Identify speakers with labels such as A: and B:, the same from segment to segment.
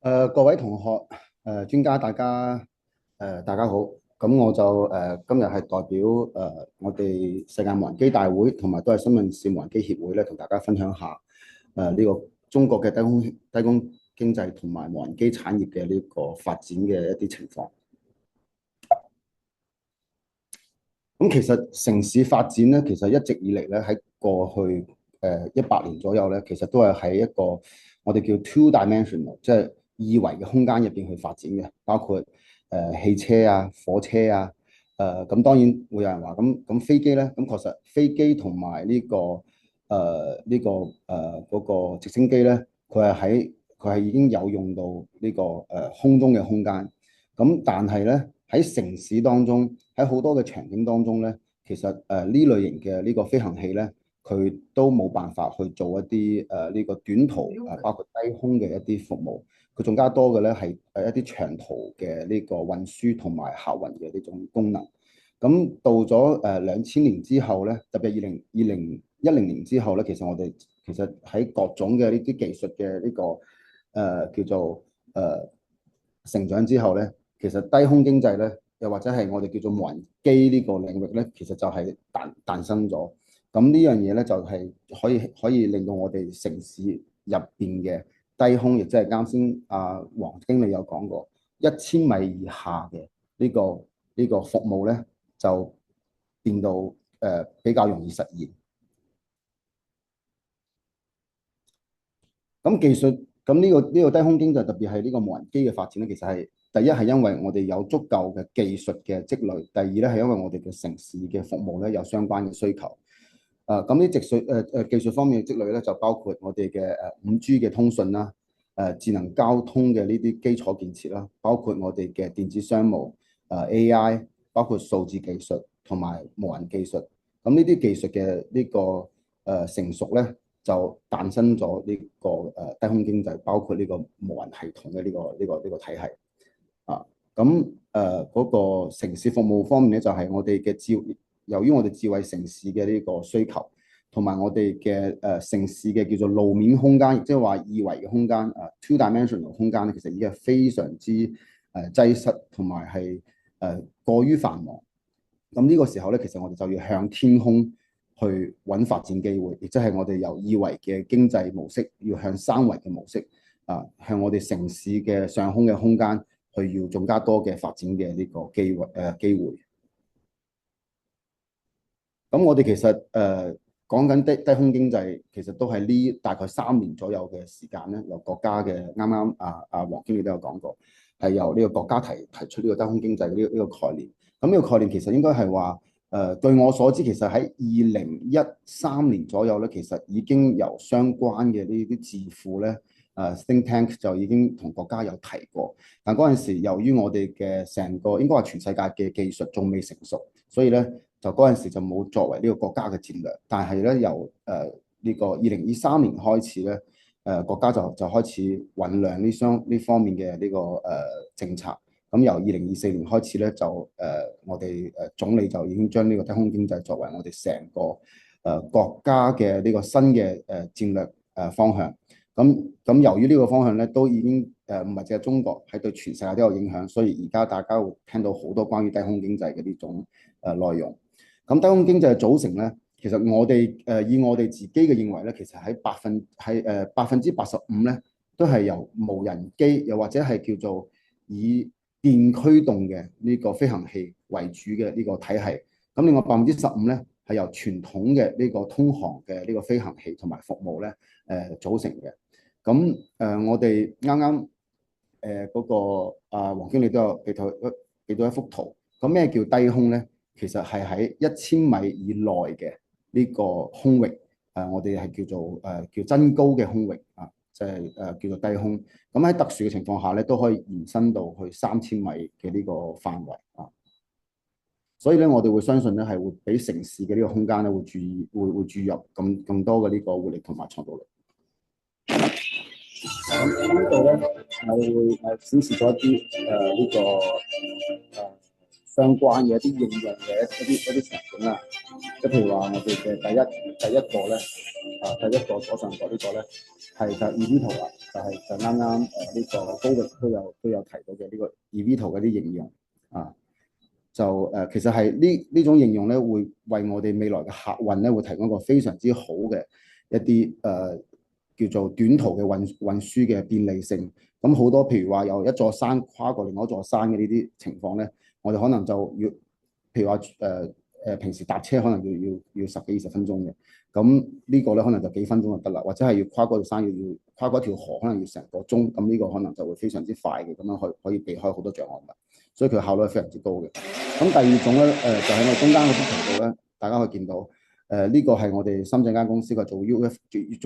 A: 各位同學、專家，大家好。咁我就今日係代表我哋世界無人機大會同埋都係新聞市無人機協會咧，同大家分享下呢個中國嘅低空經濟同埋無人機產業嘅呢個發展嘅一啲情況。咁其實城市發展咧，其實一直以嚟咧喺過去100年左右咧，其實都係喺一個我哋叫 two dimensional，即係二維嘅空間入邊去發展嘅，包括汽車啊、火車啊，咁當然會有人話咁飛機咧，咁確實飛機同埋嗰個直升機咧，佢係已經有用到呢個空中嘅空間。咁但係咧喺城市當中，喺好多嘅場景當中咧，其實呢類型嘅呢個飛行器咧，佢都冇辦法去做一啲呢個短途包括低空嘅一啲服務。佢仲加多嘅咧係一啲長途嘅呢個運輸同埋客運嘅呢種功能。咁到咗2000年之後咧，特別係2010年之後咧，其實喺各種嘅呢啲技術嘅呢個叫做成長之後咧，其實低空經濟咧，又或者係我哋叫做無人機呢個領域咧，其實就係誕生咗。咁呢樣嘢咧就係可以令到我哋城市入邊嘅低空，亦即係啱先黃經理有講過1000米以下嘅呢個服務咧，就變到比較容易實現。咁技術咁呢個低空經濟，特別係呢個無人機嘅發展咧，其實係第一係因為我哋有足夠嘅技術嘅積累，第二咧係因為我哋嘅城市嘅服務咧有相關嘅需求。咁呢技術方面嘅積累咧，就包括我哋嘅5G 嘅通訊啦，智能交通嘅呢啲基礎建設啦，包括我哋嘅電子商務、AI，包括數字技術同埋無人技術。咁呢啲技術嘅呢個成熟咧，就誕生咗呢個低空經濟，包括呢個無人系統嘅呢個體系啊。咁嗰個城市服務方面咧，就係我哋嘅由於我哋智慧城市嘅呢個需求，同埋我哋嘅城市嘅叫做路面空間，亦即係話二維嘅空間two dimensional 空間咧，其實已經係非常之擠塞，同埋係過於繁忙。咁呢個時候咧，其實我哋就要向天空去揾發展機會，亦即係我哋由二維嘅經濟模式，要向三維嘅模式向我哋城市嘅上空嘅空間去要更加多嘅發展嘅呢個機會。咁我哋其實講緊低空經濟，其實都係呢大概3年左右嘅時間咧，由國家嘅啱啱黃經理都有講過，係由呢個國家提出呢個低空經濟呢個概念。咁呢個概念其實應該係話據我所知，其實喺2013年左右咧，其實已經由相關嘅呢啲智庫咧think tank 就已經同國家有提過。但嗰陣時由於我哋嘅成個應該話全世界嘅技術仲未成熟，所以咧，就嗰陣時就冇作為呢個國家嘅戰略，但係咧由呢個2023年開始咧，國家就開始醖釀呢方面嘅呢個政策。咁由2024年開始咧，就我哋總理就已經將呢個低空經濟作為我哋成個國家嘅呢個新嘅戰略方向。咁由於呢個方向咧，都已經唔係淨係中國，係對全世界都有影響，所以而家大家會聽到好多關於低空經濟嘅呢種內容。咁低空經濟嘅組成咧，其實以我哋自己嘅認為咧，其實喺85%咧，都係由無人機又或者係叫做以電驅動嘅呢個飛行器為主嘅呢個體系。咁另外15%咧係由傳統嘅呢個通航嘅呢個飛行器同埋服務咧組成嘅。咁我哋啱啱嗰個黃經理都有俾到一幅圖。咁咩叫低空咧？其實係喺1000米以內嘅呢個空域，我哋係叫增高嘅空域就係叫做低空。咁喺特殊嘅情況下咧，都可以延伸到去3000米嘅呢個範圍啊。所以咧，我哋會相信咧，係會俾城市嘅呢個空間咧，會注入更多嘅呢個活力同埋創造力。咁呢度咧，我會展示咗一啲呢個相關嘅一啲應用嘅一啲場景啦。即係譬如話，我哋嘅第一個咧，第一個左上角呢個咧，係就 eVTOL 啦，就啱啱呢個高域都有提到嘅呢個 eVTOL 嗰啲應用啊，就其實係呢種應用咧，會為我哋未來嘅客運咧，會提供一個非常之好嘅一啲叫做短途嘅運輸嘅便利性。咁好多譬如話由一座山跨過另外一座山嘅呢啲情況咧，我哋可能就要譬如話平時搭車可能要十幾20分鐘嘅。咁呢個咧可能就幾分鐘就得啦，或者係要跨嗰條山要跨嗰條河，可能要成個鐘。咁呢個可能就會非常之快嘅，咁樣可以避開好多障礙物，所以佢效率係非常之高嘅。咁第二種咧就喺我中間嗰啲程度咧，大家可以見到呢個係我哋深圳間公司嘅做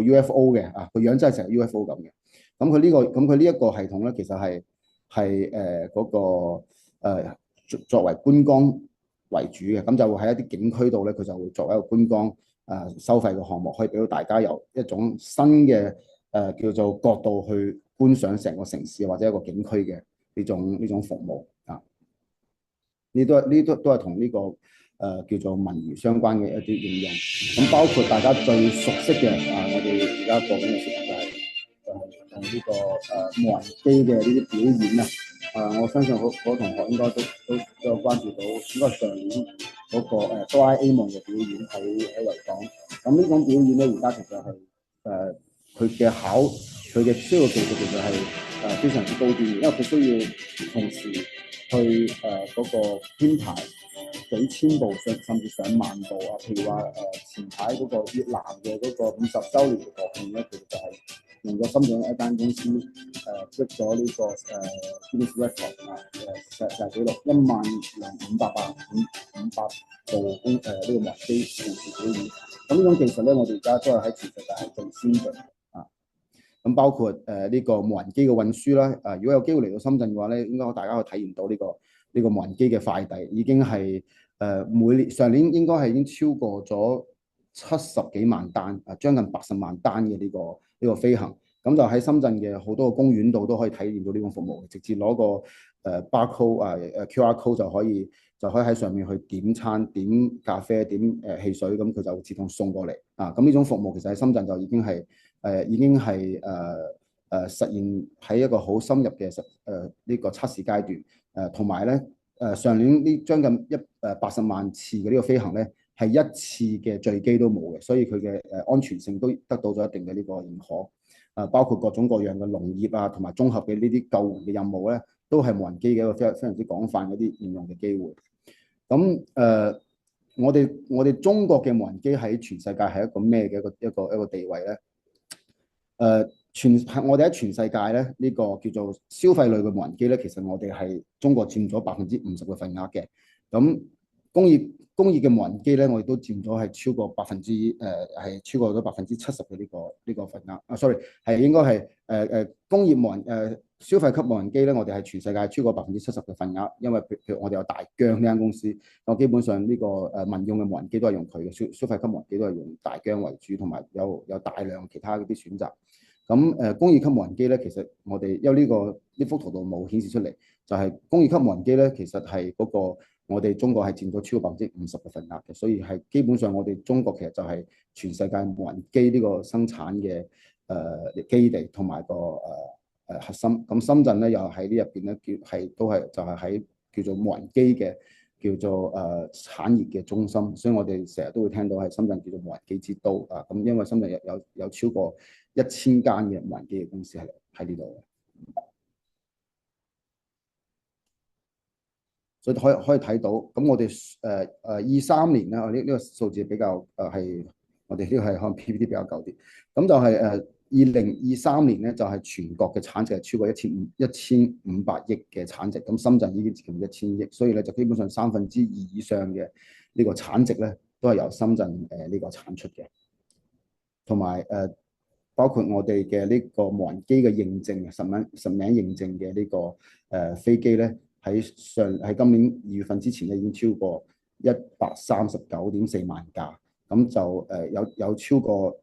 A: UFO 嘅啊，個樣真係成個 UFO 咁嘅。咁佢呢一個系統咧，其實係嗰個作為觀光為主嘅，咁就會喺一啲景區度咧，佢就會作為一個觀光收費嘅項目，可以俾到大家有一種新嘅叫做角度去觀賞成個城市或者一個景區嘅呢種服務啊。呢都係同呢個叫做文娛相關嘅一啲應用。咁包括大家最熟悉嘅我哋而家播緊嘅節目就係同呢個無人機嘅呢啲表演啊。我相信好多同學應該都有關注到，應該上年嗰個哆啦 A 夢嘅表演喺維港。咁呢種表演咧，而家其實係佢嘅需要技術其實係非常之高端嘅，因為佢需要同時去嗰個編排幾千部甚至上萬部啊。譬如話前排嗰個越南嘅嗰個50週年嘅國慶咧，其實就係用咗深圳一間公司出咗呢個Guinness Record 世界紀錄10500部呢個無人機同時表演。咁呢種技術咧，我哋而家都係喺全世界係最先進啊。咁包括呢個無人機嘅運輸啦。如果有機會嚟到深圳嘅話咧，應該大家可以體驗到呢個無人機嘅快遞已經係上年應該係已經超過咗70幾萬單將近80萬單嘅呢個飛行。咁就喺深圳嘅好多個公園度都可以體驗到呢種服務，直接攞個barcode QR code 就可以喺上面去點餐、點咖啡、點汽水，咁佢就會自動送過嚟啊。咁呢種服務其實喺深圳就已經係實現喺一個好深入嘅呢個測試階段。同埋咧上年呢將近80萬次嘅呢個飛行咧，係一次嘅墜機都冇嘅，所以佢嘅安全性都得到咗一定嘅呢個認可。包括各種各樣嘅農業啊，同埋綜合嘅呢啲救援嘅任務咧，都係無人機嘅一個非常之廣泛嗰啲應用嘅機會。咁我哋中國嘅無人機喺全世界係一個咩嘅一個地位咧？我哋喺全世界咧呢個叫做消費類嘅無人機咧，其實我哋係中國佔咗50%嘅份額嘅。咁工業嘅無人機咧，我哋都佔咗係超過超過咗70%嘅呢個份額。sorry 係應該係工業無人消費級無人機咧，我哋係全世界超過70%嘅份額。因為譬如我哋有大疆呢間公司，我基本上呢個民用嘅無人機都係用佢嘅，消費級無人機都係用大疆為主，同埋有大量其他嗰啲選擇。咁工業級無人機咧，其實我哋因為呢幅圖度冇顯示出嚟，就係工業級無人機咧，其實係嗰個我哋中國係佔咗超過50%嘅份額嘅，所以係基本上我哋中國其實就係全世界無人機呢個生產嘅基地同埋核心。咁深圳咧又喺呢入邊咧都係就係喺叫做無人機嘅叫做產業嘅中心，所以我哋成日都會聽到係深圳叫做無人機之都啊。咁因為深圳有超過1000間嘅無人機嘅公司喺呢度嘅，所以可以睇到。咁我哋23年咧，呢個數字比較係我哋呢個係可能 PPT 比較舊啲。咁就係2023年咧，就係全國嘅產值係超過1500億嘅產值。咁深圳已經接近1000億，所以咧就基本上2/3以上嘅呢個產值咧，都係由深圳呢個產出嘅。同埋包括我哋嘅呢個無人機嘅認證實名認證嘅呢個飛機咧，喺今年2月份之前咧已經超過139.4萬架。咁就有超過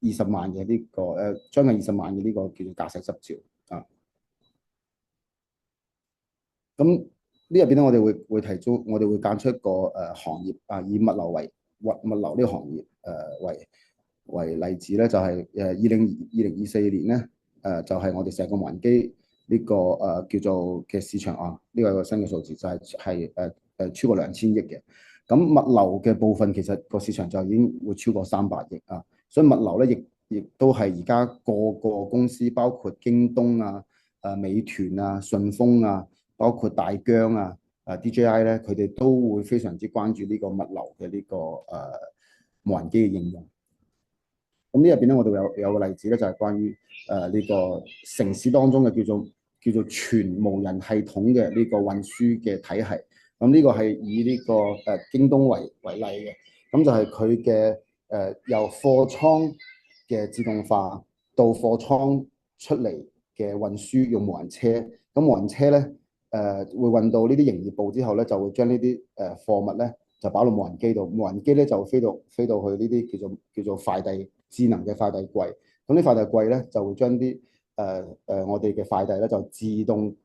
A: 20萬嘅呢個將近20萬嘅呢個叫做駕駛執照啊。咁呢入邊咧，我哋會提出，我哋會揀出一個行業以物流呢個行業為例子咧，就係2024年咧，就係、是、我哋成個無人機呢、這個叫做嘅市場啊，呢、這個係個新嘅數字，就係超過2000億嘅。咁物流嘅部分其實個市場就已經會超過300億啊，所以物流咧亦都係而家個個公司，包括京東啊、美團啊、順豐啊，包括大疆啊、DJI 咧，佢哋都會非常之關注呢個物流嘅呢、這個無人機嘅應用。咁呢入邊咧，我哋有個例子咧，就係關於呢個城市當中嘅叫做全無人系統嘅呢個運輸嘅體系。咁呢個係以呢個京東為例嘅。咁就係佢嘅由貨倉嘅自動化到貨倉出嚟嘅運輸用無人車。咁無人車咧會運到呢啲營業部之後咧，就會將呢啲貨物咧就擺到無人機度。無人機咧就飛到去呢啲叫做快遞。智能嘅快遞櫃，咁啲快遞櫃咧就會將啲我哋嘅快遞咧就自動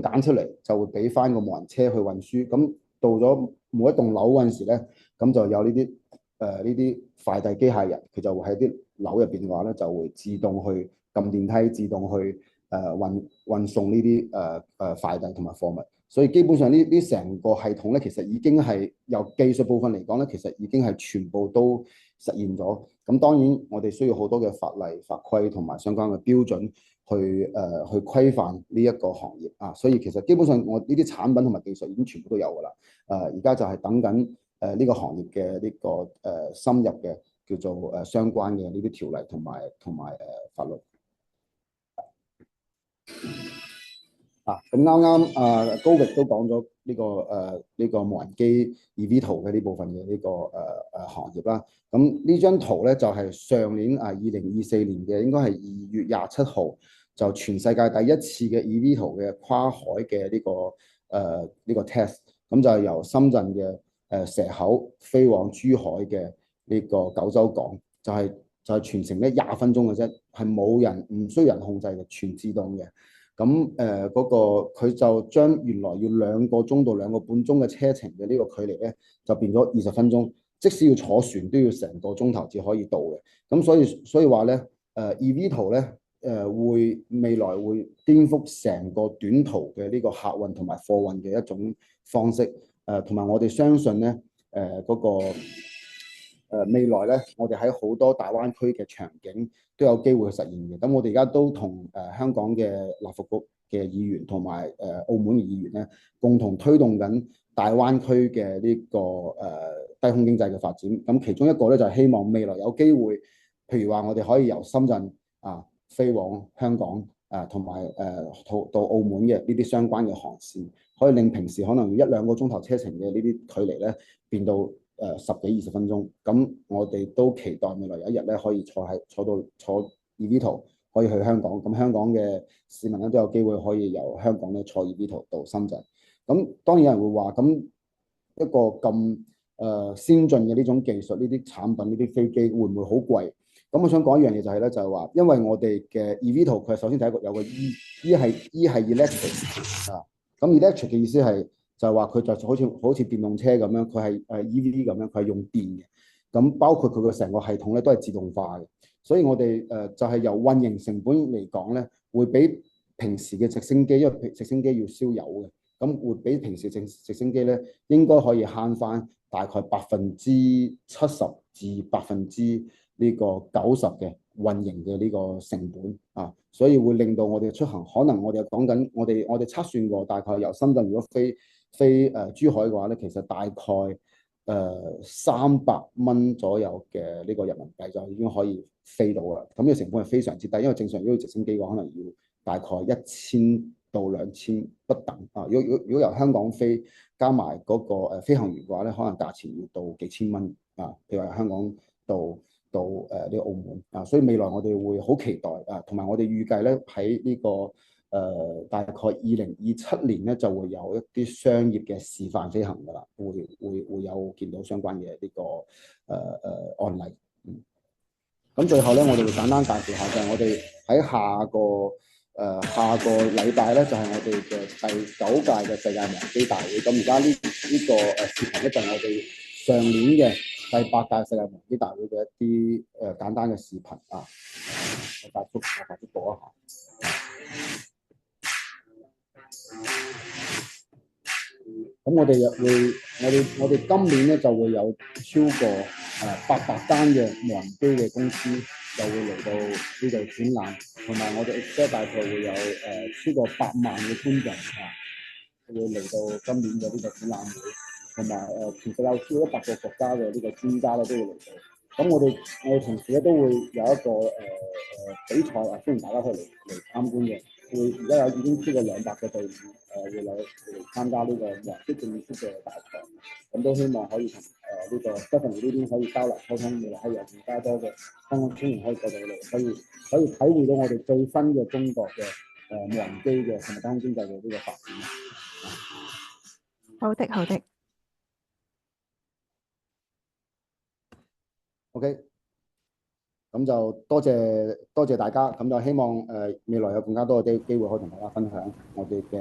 A: 揀出嚟，就會俾翻個無人車去運輸。咁到咗每一棟樓嗰陣時咧，咁就有呢啲快遞機械人，佢就會喺啲樓入邊嘅話咧，就會自動去撳電梯，自動去運送呢啲快遞同埋貨物。所以基本上呢成個系統咧，其實已經係由技術部分嚟講咧，其實已經係全部都實現咗。咁當然我哋需要好多嘅法例法規同埋相關嘅標準去規範呢一個行業啊。所以其實基本上我呢啲產品同埋技術已經全部都有㗎啦。而家就係等緊呢個行業嘅呢個深入嘅叫做相關嘅呢啲條例同埋法律。咁啱啱高域都講咗呢個無人機 eVTOL 嘅呢部分嘅呢個行業啦。咁呢張圖咧就係上年2024年嘅，應該係2月27號，就全世界第一次嘅 eVTOL 嘅跨海嘅呢個 test。咁就係由深圳嘅蛇口飛往珠海嘅呢個九州港，就係全程咧20分鐘嘅啫，係冇人唔需要人控制嘅，全自動嘅。咁嗰個佢就將原來要2個鐘到2個半鐘嘅車程嘅呢個距離咧，就變咗20分鐘。即使要坐船都要成個鐘頭至可以到嘅。咁所以話咧，eVTOL 咧未來會顛覆成個短途嘅呢個客運同埋貨運嘅一種方式。同埋我哋相信咧，嗰個未來咧，我哋喺好多大灣區嘅場景都有機會去實現嘅。咁我哋而家都同香港嘅立法局嘅議員同埋澳門嘅議員咧，共同推動緊大灣區嘅呢個低空經濟嘅發展。咁其中一個咧就係希望未來有機會，譬如話我哋可以由深圳飛往香港同埋到澳門嘅呢啲相關嘅航線，可以令平時可能1-2個鐘頭車程嘅呢啲距離咧變到10幾20分鐘。咁我哋都期待未來有一日咧可以坐 eVTOL 可以去香港。咁香港嘅市民咧都有機會可以由香港咧坐 eVTOL 到深圳。咁當然有人會話，咁一個咁先進嘅呢種技術，呢啲產品，呢啲飛機會唔會好貴？咁我想講一樣嘢就係咧，就係話，因為我哋嘅 eVTOL 佢係首先第一個有個 E 係 electric 啊。咁 electric 嘅意思係就係話佢就好似電動車咁樣，佢係EV 咁樣，佢係用電嘅。咁包括佢個成個系統咧都係自動化嘅。所以我哋就係由運營成本嚟講咧，會比平時嘅直升機，因為直升機要燒油嘅，咁會比平時直升機咧應該可以慳翻大概70%至90%嘅運營嘅呢個成本啊。所以會令到我哋出行，可能我哋講緊我哋測算過，大概由深圳如果飛珠海嘅話咧，其實大概300蚊左右嘅呢個人民幣就已經可以飛到啦。咁呢個成本係非常之低，因為正常如果直升機嘅話，可能要大概1000到2000不等啊。如果由香港飛加埋嗰個飛行員嘅話咧，可能價錢要到幾千蚊啊。譬如話香港到呢個澳門啊，所以未來我哋會好期待啊，同埋我哋預計咧喺呢個大概2027年咧就會有一啲商業嘅示範飛行㗎啦，會有見到相關嘅呢個案例。咁最後咧，我哋會簡單介紹下，就係我哋喺下個禮拜咧，就係我哋嘅第9屆嘅世界無人機大會。咁而家呢個視頻咧就係我哋上年嘅第8屆世界無人機大會嘅一啲簡單嘅視頻啊，我快速播一下。咁我哋今年咧就會有超過800間嘅無人機嘅公司就會嚟到呢度展覽，同埋我哋 expect 大概會有超過8萬嘅觀眾會嚟到今年嘅呢個展覽會，同埋其實有超過100個國家嘅呢個專家咧都會嚟到。咁我哋同時咧都會有一個比賽啊，歡迎大家可以嚟參觀嘅。而家已經超過200個隊伍會嚟參加呢個無人機正式嘅大賽。咁都希望可以同呢個 Stephanie 呢邊可以交流溝通，未來係有更加多嘅香港青年可以過到嚟，可以體會到我哋最新嘅中國嘅無人機嘅同埋太空經濟嘅呢個發展。
B: 好的，好的。
A: OK，咁就多謝大家，咁就希望未來有更加多嘅機會可以同大家分享我哋嘅。